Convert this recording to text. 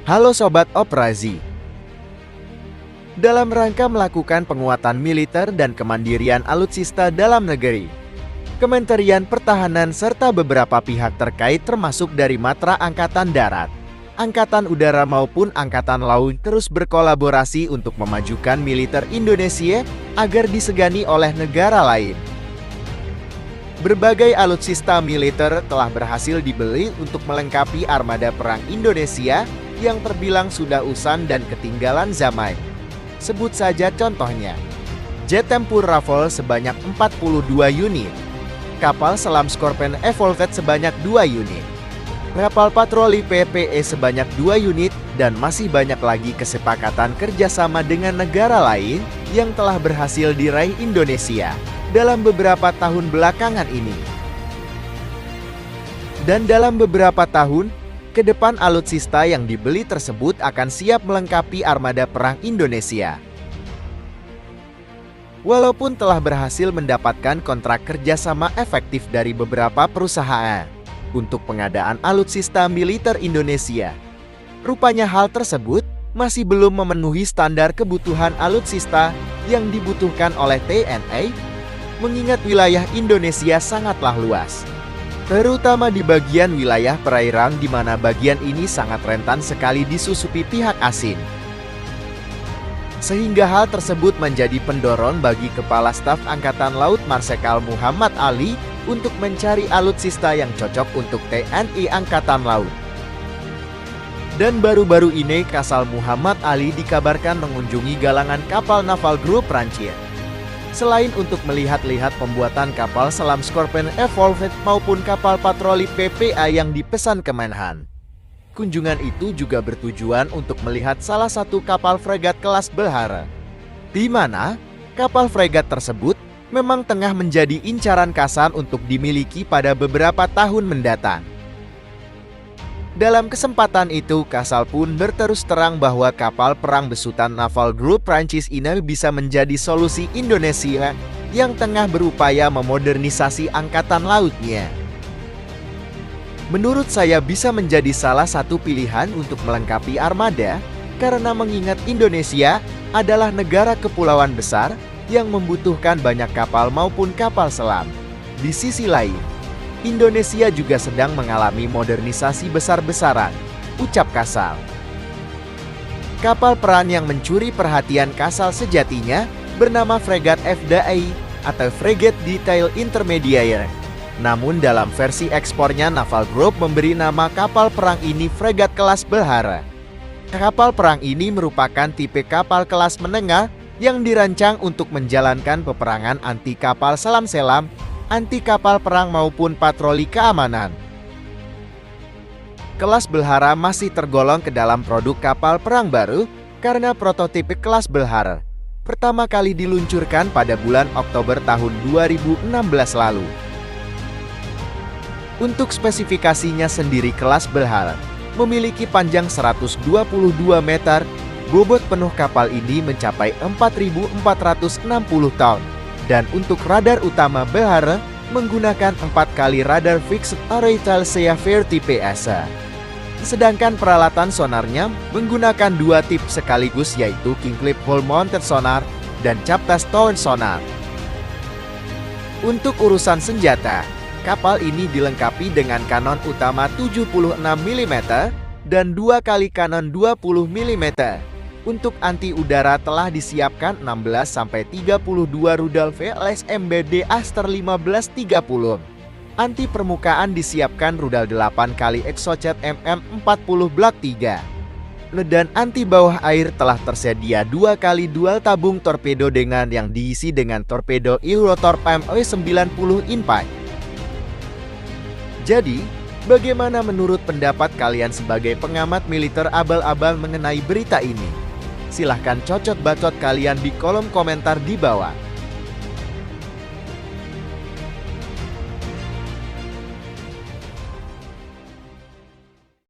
Halo Sobat Operasi. Dalam rangka melakukan penguatan militer dan kemandirian alutsista dalam negeri, Kementerian Pertahanan serta beberapa pihak terkait termasuk dari Matra Angkatan Darat, Angkatan Udara maupun Angkatan Laut terus berkolaborasi untuk memajukan militer Indonesia agar disegani oleh negara lain. Berbagai alutsista militer telah berhasil dibeli untuk melengkapi armada perang Indonesia yang terbilang sudah usang dan ketinggalan zaman. Sebut saja contohnya, jet tempur Rafale sebanyak 42 unit, kapal selam Scorpion Evolved sebanyak 2 unit, kapal patroli PPE sebanyak 2 unit, dan masih banyak lagi kesepakatan kerjasama dengan negara lain yang telah berhasil diraih Indonesia dalam beberapa tahun belakangan ini. Dan dalam beberapa tahun ke depan alutsista yang dibeli tersebut akan siap melengkapi armada perang Indonesia. Walaupun telah berhasil mendapatkan kontrak kerjasama efektif dari beberapa perusahaan untuk pengadaan alutsista militer Indonesia, rupanya hal tersebut masih belum memenuhi standar kebutuhan alutsista yang dibutuhkan oleh TNI, mengingat wilayah Indonesia sangatlah luas, terutama di bagian wilayah perairan di mana bagian ini sangat rentan sekali disusupi pihak asing. Sehingga hal tersebut menjadi pendorong bagi Kepala Staf Angkatan Laut Marsikal Muhammad Ali untuk mencari alutsista yang cocok untuk TNI Angkatan Laut. Dan baru-baru ini Kasal Muhammad Ali dikabarkan mengunjungi galangan kapal Naval Group Prancis. Selain untuk melihat-lihat pembuatan kapal selam Scorpion Evolved maupun kapal patroli PPA yang dipesan Kemenhan, kunjungan itu juga bertujuan untuk melihat salah satu kapal fregat kelas Belhara, di mana kapal fregat tersebut memang tengah menjadi incaran Kasal untuk dimiliki pada beberapa tahun mendatang. Dalam kesempatan itu, Kasal pun berterus terang bahwa kapal perang besutan Naval Group Prancis ini bisa menjadi solusi Indonesia yang tengah berupaya memodernisasi angkatan lautnya. Menurut saya bisa menjadi salah satu pilihan untuk melengkapi armada, karena mengingat Indonesia adalah negara kepulauan besar yang membutuhkan banyak kapal maupun kapal selam. Di sisi lain, Indonesia juga sedang mengalami modernisasi besar-besaran, ucap Kasal. Kapal perang yang mencuri perhatian Kasal sejatinya bernama fregat FDI atau Frigate Detail Intermediate. Namun dalam versi ekspornya Naval Group memberi nama kapal perang ini fregat kelas Belhara. Kapal perang ini merupakan tipe kapal kelas menengah yang dirancang untuk menjalankan peperangan anti kapal selam-selam, anti kapal perang maupun patroli keamanan. Kelas Belhara masih tergolong ke dalam produk kapal perang baru karena prototipe kelas Belhara pertama kali diluncurkan pada bulan Oktober tahun 2016 lalu. Untuk spesifikasinya sendiri, kelas Belhara memiliki panjang 122 meter, bobot penuh kapal ini mencapai 4.460 ton. Dan untuk radar utama Belhara menggunakan 4 kali radar Fixed Array Telesea Fair tipe ESA. Sedangkan peralatan sonarnya menggunakan 2 tip sekaligus, yaitu King Clip Hole Mounted Sonar dan Chaptas Towed Sonar. Untuk urusan senjata, kapal ini dilengkapi dengan kanon utama 76 mm dan 2 kali kanon 20 mm. Untuk anti udara telah disiapkan 16-32 rudal VLS MBD Aster 1530. Anti permukaan disiapkan rudal 8 kali Exocet MM40 Block 3. Dan anti bawah air telah tersedia 2 kali dual tabung torpedo dengan yang diisi dengan torpedo Eurotorp ME90 Impact. Jadi, bagaimana menurut pendapat kalian sebagai pengamat militer abal-abal mengenai berita ini? Silahkan cocok bacot kalian di kolom komentar di bawah.